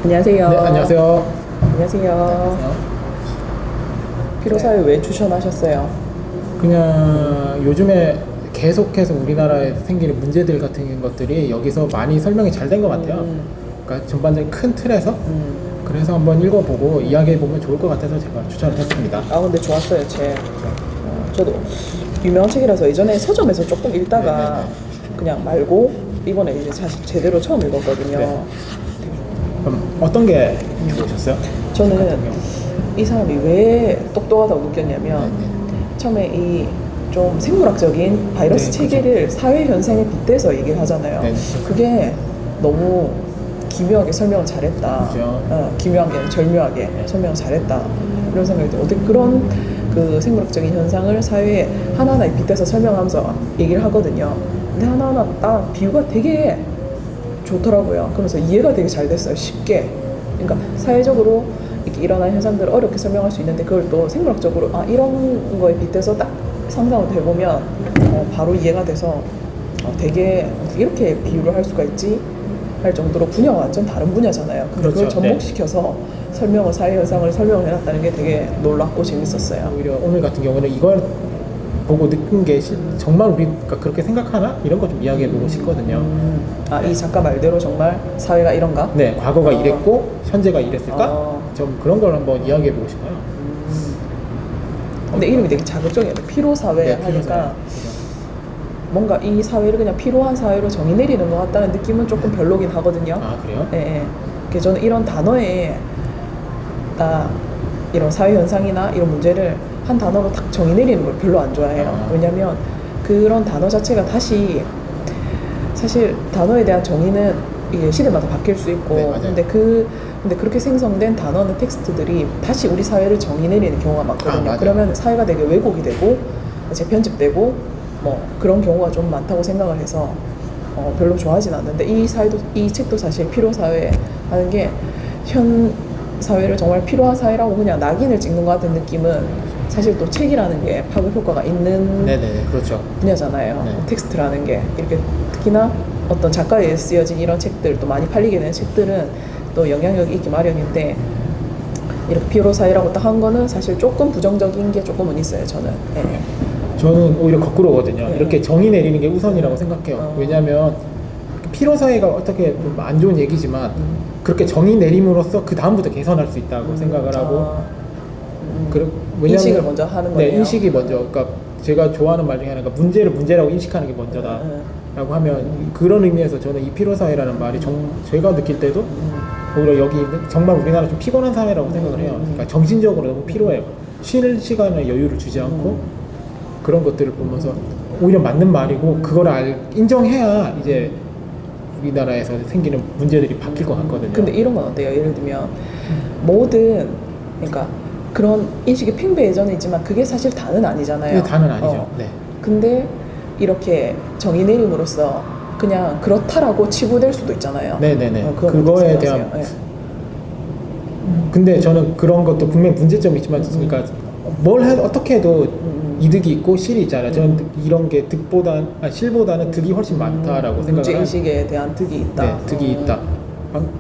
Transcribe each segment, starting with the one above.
안녕하세요. 네, 안녕하세요. 안녕하세요. 피로사회 왜 추천하셨어요? 그냥 요즘에 계속해서 우리나라에 생기는 문제들 같은 것들이 여기서 많이 설명이 잘 된 것 같아요. 그러니까 전반적인 큰 틀에서 그래서 한번 읽어보고 이야기해보면 좋을 것 같아서 제가 추천을 했습니다. 아 근데 좋았어요 책. 저도 유명한 책이라서 예전에 서점에서 조금 읽다가 네네네. 그냥 말고 이번에 이제 사실 제대로 처음 읽었거든요. 네. 그럼 어떤 게 좋으셨어요? 저는 이 사람이 왜 똑똑하다고 느꼈냐면 처음에 이 좀 생물학적인 바이러스 네, 체계를 사회 현상에 빗대서 얘기를 하잖아요. 네. 그게 너무 기묘하게 설명을 잘했다. 그죠. 기묘한 게 아니라 절묘하게 설명을 잘했다. 이런 생각이 들어요. 어떻게 그런 그 생물학적인 현상을 사회에 하나하나 빗대서 설명하면서 얘기를 하거든요. 근데 하나하나 딱 비유가 되게 좋더라고요. 그러면서 이해가 되게 잘 됐어요. 쉽게. 그러니까 사회적으로 이렇게 일어나는 현상들을 어렵게 설명할 수 있는데 그걸 또 생물학적으로 이런 거에 빗대서 딱 상상을 해보면 바로 이해가 돼서 되게 이렇게 비유를 할 수가 있지 할 정도로 분야가 완전 다른 분야잖아요. 근데 그렇죠. 그걸 접목시켜서 사회 현상을 설명을 해놨다는 게 되게 놀랍고 재밌었어요. 오히려 오늘 같은 경우는 이걸 보고 느낀 게 정말 우리가 그렇게 생각하나? 이런 거 좀 이야기해보고 싶거든요. 이 작가 말대로 정말 사회가 이런가? 네, 과거가 이랬고 현재가 이랬을까? 좀 그런 걸 한번 이야기해보고 싶어요. 근데 이름이 되게 자극적이에요. 피로사회 네, 하니까 피로사회. 뭔가 이 사회를 그냥 피로한 사회로 정의 내리는 것 같다는 느낌은 조금 별로긴 하거든요. 아, 그래요? 네. 그래서 저는 이런 단어에 이런 사회 현상이나 이런 문제를 한 단어로 딱 정의 내리는 걸 별로 안 좋아해요. 왜냐면 그런 단어 자체가 다시 사실 단어에 대한 정의는 이게 시대마다 바뀔 수 있고 네, 맞아요. 근데 그렇게 생성된 단어는 텍스트들이 다시 우리 사회를 정의 내리는 경우가 많거든요. 맞아요. 그러면 사회가 되게 왜곡이 되고 재편집되고 뭐 그런 경우가 좀 많다고 생각을 해서 별로 좋아하진 않는데 이 책도 사실 피로사회 하는 게 현 사회를 정말 피로한 사회라고 그냥 낙인을 찍는 것 같은 느낌은 사실 또 책이라는 게 파급 효과가 있는 네네, 그렇죠. 분야잖아요. 네. 텍스트라는 게 이렇게 특히나 어떤 작가에 의해 쓰여진 이런 책들 또 많이 팔리게 되는 책들은 또 영향력이 있기 마련인데 이렇게 피로사회라고 딱 한 거는 사실 조금 부정적인 게 조금은 있어요. 저는. 네. 저는 오히려 거꾸로거든요. 네. 이렇게 정의 내리는 게 우선이라고 생각해요. 왜냐하면 피로사회가 어떻게 보면 안 좋은 얘기지만 그렇게 정의 내림으로써 그 다음부터 개선할 수 있다고 생각을 하고 왜냐하면 인식을 먼저 하는 네, 거예요. 인식이 먼저. 그러니까 제가 좋아하는 말 중에 하나가 문제를 문제라고 인식하는 게 먼저다. 라고 하면 그런 의미에서 저는 이 피로사회라는 말이 제가 느낄 때도 오히려 여기 정말 우리나라 좀 피곤한 사회라고 생각을 해요. 그러니까 정신적으로 너무 피로해요. 쉬는 시간에 여유를 주지 않고 그런 것들을 보면서 오히려 맞는 말이고 그걸 인정해야 이제 우리나라에서 생기는 문제들이 바뀔 것 같거든요. 근데 이런 건 어때요? 예를 들면 그러니까 그런 인식이 팽배해져는 있지만 그게 사실 다는 아니잖아요. 네, 다는 아니죠. 네. 근데 이렇게 정의 내림으로써 그냥 그렇다라고 치부될 수도 있잖아요. 네네네. 그거에 그거에 대한 근데 저는 그런 것도 분명히 문제점이 있지만 그러니까 어떻게 해도 이득이 있고 실이 있잖아요. 저는 이런 게 실보다는 득이 훨씬 많다라고 생각을 문제 해요. 인식에 대한 득이 있다. 네, 득이 있다.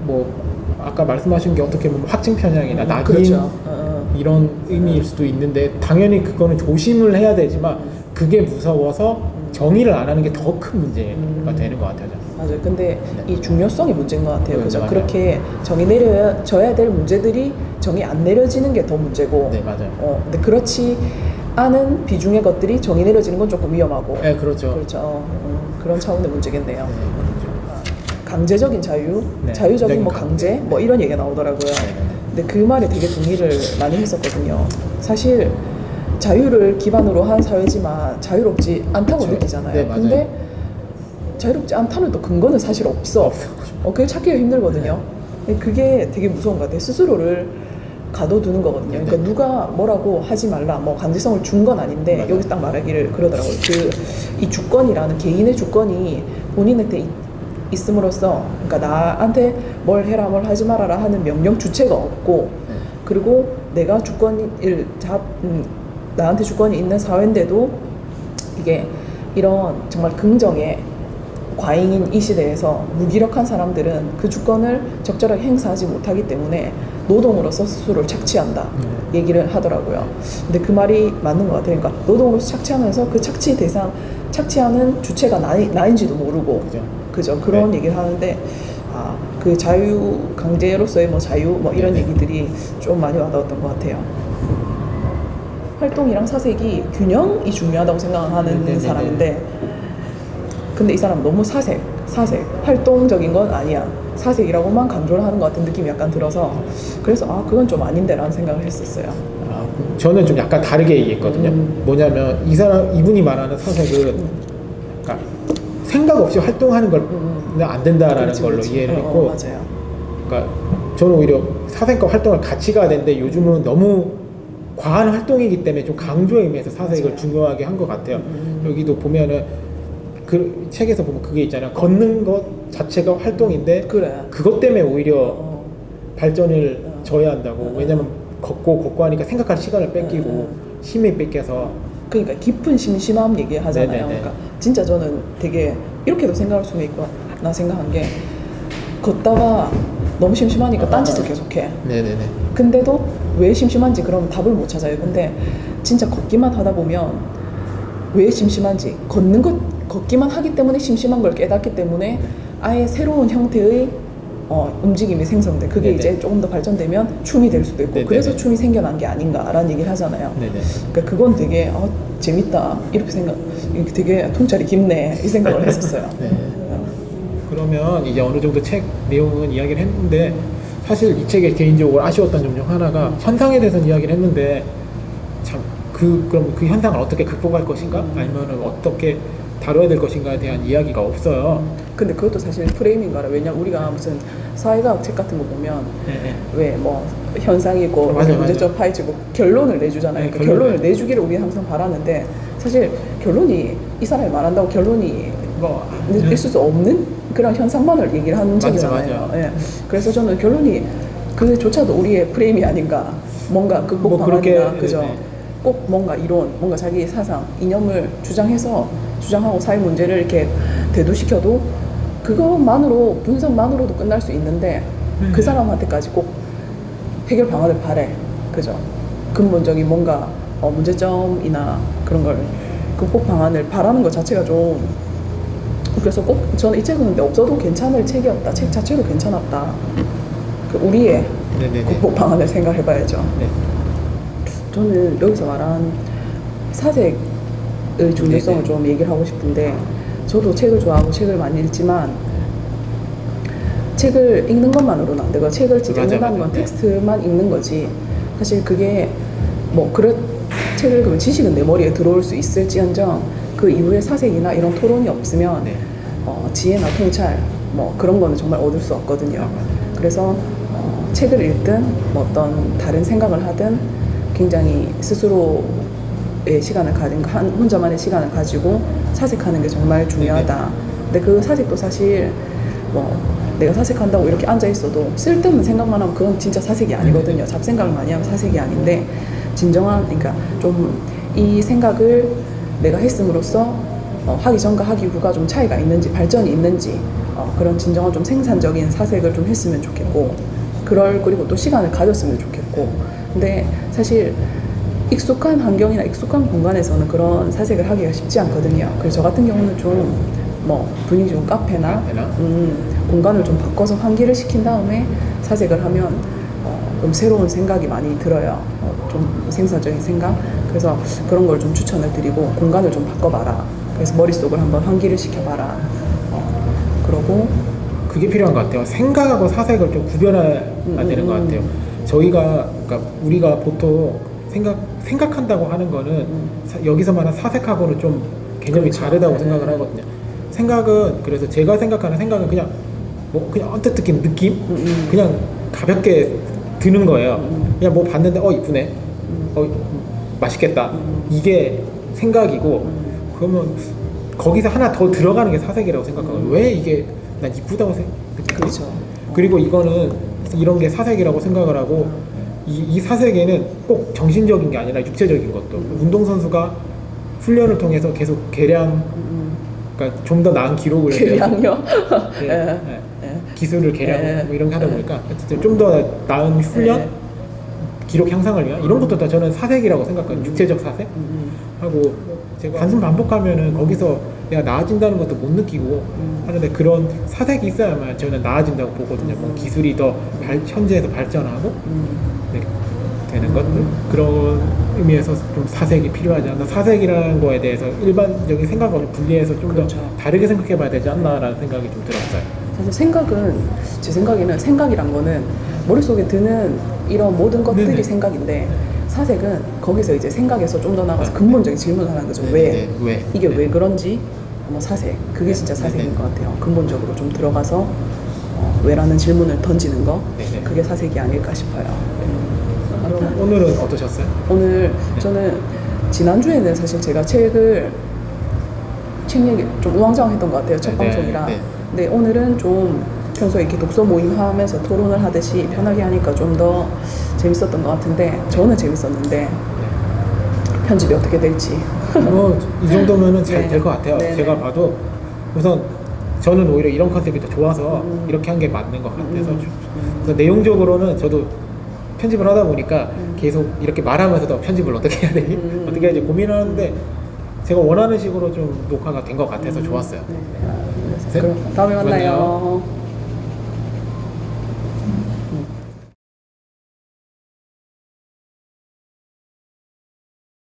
뭐 아까 말씀하신 게 어떻게 보면 확증 편향이나 낙인 그렇죠. 이런 의미일 수도 있는데 당연히 그거는 조심을 해야 되지만 그게 무서워서 정의를 안 하는 게 더 큰 문제가 되는 것 같아요. 맞아요. 근데 이 중요성이 문제인 것 같아요. 네, 그죠? 맞아요. 그렇게 정의 내려져야 될 문제들이 정의 안 내려지는 게 더 문제고. 네, 맞아요. 근데 그렇지 않은 비중의 것들이 정의 내려지는 건 조금 위험하고. 네, 그렇죠. 그렇죠. 그런 차원의 문제겠네요. 네, 그렇죠. 강제적인 자유, 네, 자유적인 뭐 강제. 강제, 뭐 이런 얘기가 나오더라고요. 근데 그 말에 되게 동의를 많이 했었거든요. 사실 자유를 기반으로 한 사회지만 자유롭지 않다고 그렇죠. 느끼잖아요. 네, 맞아요. 근데 자유롭지 않다는 또 근거는 사실 없어. 그게 찾기가 힘들거든요. 근데 그게 되게 무서운 것 같아요. 스스로를 가둬두는 거거든요. 그러니까 누가 뭐라고 하지 말라, 뭐 강제성을 준 건 아닌데 맞아요. 여기서 딱 말하기를 그러더라고요. 이 주권이라는 개인의 주권이 본인한테 있음으로써, 그러니까 나한테 뭘 해라 뭘 하지 말아라 하는 명령 주체가 없고, 그리고 내가 나한테 주권이 있는 사회인데도 이게 이런 정말 긍정의 과잉인 이 시대에서 무기력한 사람들은 그 주권을 적절하게 행사하지 못하기 때문에 노동으로서 스스로를 착취한다 얘기를 하더라고요. 근데 그 말이 맞는 것 같아요. 그러니까 노동으로서 착취하면서 그 착취하는 주체가 나인지도 모르고 그죠? 그런 얘기를 하는데 그 자유 강제로서의 뭐 자유 뭐 이런 얘기들이 좀 많이 와닿았던 것 같아요. 활동이랑 사색이 균형이 중요하다고 생각하는 사람인데, 근데 이 사람은 너무 사색 활동적인 건 아니야, 사색이라고만 강조를 하는 것 같은 느낌이 약간 들어서, 그래서 그건 좀 아닌데 라는 생각을 했었어요. 저는 좀 약간 다르게 얘기했거든요. 뭐냐면 이분이 말하는 사색은 그러니까 생각 없이 활동하는 걸 안 된다라는 걸로 이해를 했고, 맞아요. 그러니까 저는 오히려 사색과 활동을 같이 가야 되는데 요즘은 너무 과한 활동이기 때문에 좀 강조의 의미에서 사색을 맞아요. 중요하게 한 것 같아요. 여기도 보면은 그 책에서 보면 그게 있잖아요. 걷는 것 자체가 활동인데 그래. 그것 때문에 오히려 발전을 저해한다고. 왜냐면 걷고 하니까 생각할 시간을 뺏기고 힘이 뺏겨서. 그러니까 깊은 심심함 얘기하잖아요. 네네네. 그러니까 진짜 저는 되게 이렇게도 생각할 수는 있구나 생각한 게, 걷다가 너무 심심하니까 딴짓을 계속해. 네네네. 근데도 왜 심심한지 그럼 답을 못 찾아요. 근데 진짜 걷기만 하다 보면 왜 심심한지, 걷기만 하기 때문에 심심한 걸 깨닫기 때문에 아예 새로운 형태의 움직임이 생성돼. 그게 네네. 이제 조금 더 발전되면 춤이 될 수도 있고, 네네네. 그래서 춤이 생겨난 게 아닌가라는 얘기를 하잖아요. 네네. 그러니까 그건 되게 재밌다 이렇게 되게 통찰이 깊네 이 생각을 했었어요. 네. 그러면 이제 어느 정도 책 내용은 이야기를 했는데, 사실 이 책에 개인적으로 아쉬웠던 점 중 하나가 현상에 대해서는 이야기를 했는데 그럼 그 현상을 어떻게 극복할 것인가, 아니면 어떻게 다뤄야 될 것인가에 대한 이야기가 없어요. 근데 그것도 사실 프레이밍 거라. 왜냐면 우리가 무슨 사회과학 책 같은 거 보면 네. 왜 뭐 현상이 있고 맞아요, 문제점 파헤치고 결론을 내주잖아요. 네, 그러니까 결론을 내주기를 우리는 항상 바라는데, 사실 결론이 이 사람이 말한다고 결론이 뭐 있을 수 없는 그런 현상만을 얘기를 하는 맞아요, 책이잖아요. 맞아요. 예. 그래서 저는 결론이 그조차도 우리의 프레임이 아닌가. 뭔가 극복 뭐 방안이나 그렇게, 그죠. 네. 꼭 뭔가 이론, 뭔가 자기 사상, 이념을 주장하고 사회 문제를 이렇게 대두시켜도 그것만으로, 분석만으로도 끝날 수 있는데 그 사람한테까지 꼭 해결 방안을 바래. 그죠? 근본적인 뭔가 문제점이나 그런 걸 극복 방안을 바라는 것 자체가 좀, 그래서 꼭 저는 이 책은 근데 없어도 괜찮을 책이었다. 책 자체로 괜찮았다. 우리의 네네네. 극복 방안을 생각해봐야죠. 네. 저는 여기서 말한 사색의 중요성을 좀 얘기를 하고 싶은데, 저도 책을 좋아하고 책을 많이 읽지만 책을 읽는 것만으로는 안 되고, 책을 지금 읽는다는 건 텍스트만 읽는 거지, 사실 그게 책을 읽으면 지식은 내 머리에 들어올 수 있을지언정 그 이후에 사색이나 이런 토론이 없으면 지혜나 통찰 그런 거는 정말 얻을 수 없거든요. 그래서 책을 읽든 어떤 다른 생각을 하든 굉장히 스스로의 시간을 가진, 혼자만의 시간을 가지고 사색하는 게 정말 중요하다. 근데 그 사색도 사실 내가 사색한다고 이렇게 앉아 있어도 쓸데없는 생각만 하면 그건 진짜 사색이 아니거든요. 잡생각을 많이 하면 사색이 아닌데, 진정한, 그러니까 좀 이 생각을 내가 했음으로써 하기 전과 하기 후가 좀 차이가 있는지, 발전이 있는지, 그런 진정한 좀 생산적인 사색을 좀 했으면 좋겠고, 그리고 또 시간을 가졌으면 좋겠고. 근데 사실 익숙한 환경이나 익숙한 공간에서는 그런 사색을 하기가 쉽지 않거든요. 그래서 저 같은 경우는 좀 분위기 좋은 카페나 공간을 좀 바꿔서 환기를 시킨 다음에 사색을 하면 좀 새로운 생각이 많이 들어요. 좀 생산적인 생각. 그래서 그런 걸 좀 추천을 드리고, 공간을 좀 바꿔봐라. 그래서 머릿속을 한번 환기를 시켜봐라. 그러고 그게 필요한 것 같아요. 생각하고 사색을 좀 구별해야 되는 것 같아요. 그러니까 우리가 보통 생각한다고 하는 거는 여기서 말하는 사색하고는 좀 개념이 그렇죠. 다르다고 생각을 하거든요. 생각은, 그래서 제가 생각하는 생각은 그냥 언뜻 느낀 느낌? 그냥 가볍게 드는 거예요. 그냥 봤는데 이쁘네. 맛있겠다. 이게 생각이고, 그러면 거기서 하나 더 들어가는 게 사색이라고 생각하거든요. 왜 이게 난 이쁘다고 생각해? 그렇죠. 그리고 이런 게 사색이라고 생각을 하고, 이 사색에는 꼭 정신적인 게 아니라 육체적인 것도, 운동선수가 훈련을 통해서 계속 그러니까 그러니까 좀 더 나은 기록을 개량요. 예, 예. 예. 예. 기술을 개량 예. 뭐 이런 게 하다 예. 보니까 어쨌든 좀 더 나은 훈련, 예. 기록 향상을 위한 이런 것도 다 저는 사색이라고 생각하거든요. 육체적 사색 하고 제가 단순 반복하면은 거기서 내가 나아진다는 것도 못 느끼고 하는데 그런 사색이 있어야만 저는 나아진다고 보거든요. 뭐 기술이 더 현재에서 발전하고 네, 되는 것들 그런 의미에서 좀 사색이 필요하지 않나. 사색이라는 거에 대해서 일반적인 생각과 분리해서 좀 더 그렇죠. 다르게 생각해봐야 되지 않나라는 생각이 좀 들었어요. 사실 생각은 제 생각에는 생각이란 거는 머릿속에 드는 이런 모든 것들이 네네. 생각인데 사색은 거기서 이제 생각에서 좀 더 나가서 네. 근본적인 질문을 하는 거죠. 네, 왜? 네, 왜? 이게 네. 왜 그런지 뭐 사색. 그게 진짜 네, 사색인 네. 것 같아요. 근본적으로 좀 들어가서 왜라는 질문을 던지는 거. 네, 네. 그게 사색이 아닐까 싶어요. 그럼 오늘은 어떠셨어요? 오늘 저는 지난주에는 사실 제가 책 얘기 좀 우왕좌왕했던 것 같아요. 첫 네, 방송이라. 네. 근데 오늘은 좀 평소에 이렇게 독서 모임 하면서 토론을 하듯이 편하게 하니까 좀 더 재밌었던 것 같은데 저는 재밌었는데 편집이 어떻게 될지. 이 정도면은 잘 네. 될 것 같아요. 네, 제가 네. 봐도 우선 저는 오히려 이런 컨셉이 더 좋아서 이렇게 한 게 맞는 것 같아서 그래서 내용적으로는 저도 편집을 하다 보니까 계속 이렇게 말하면서도 편집을 어떻게 해야 되지? 어떻게 해야지 고민을 하는데 제가 원하는 식으로 좀 녹화가 된 것 같아서 좋았어요. 네. 네. 그럼 다음에 만나요. 만나요.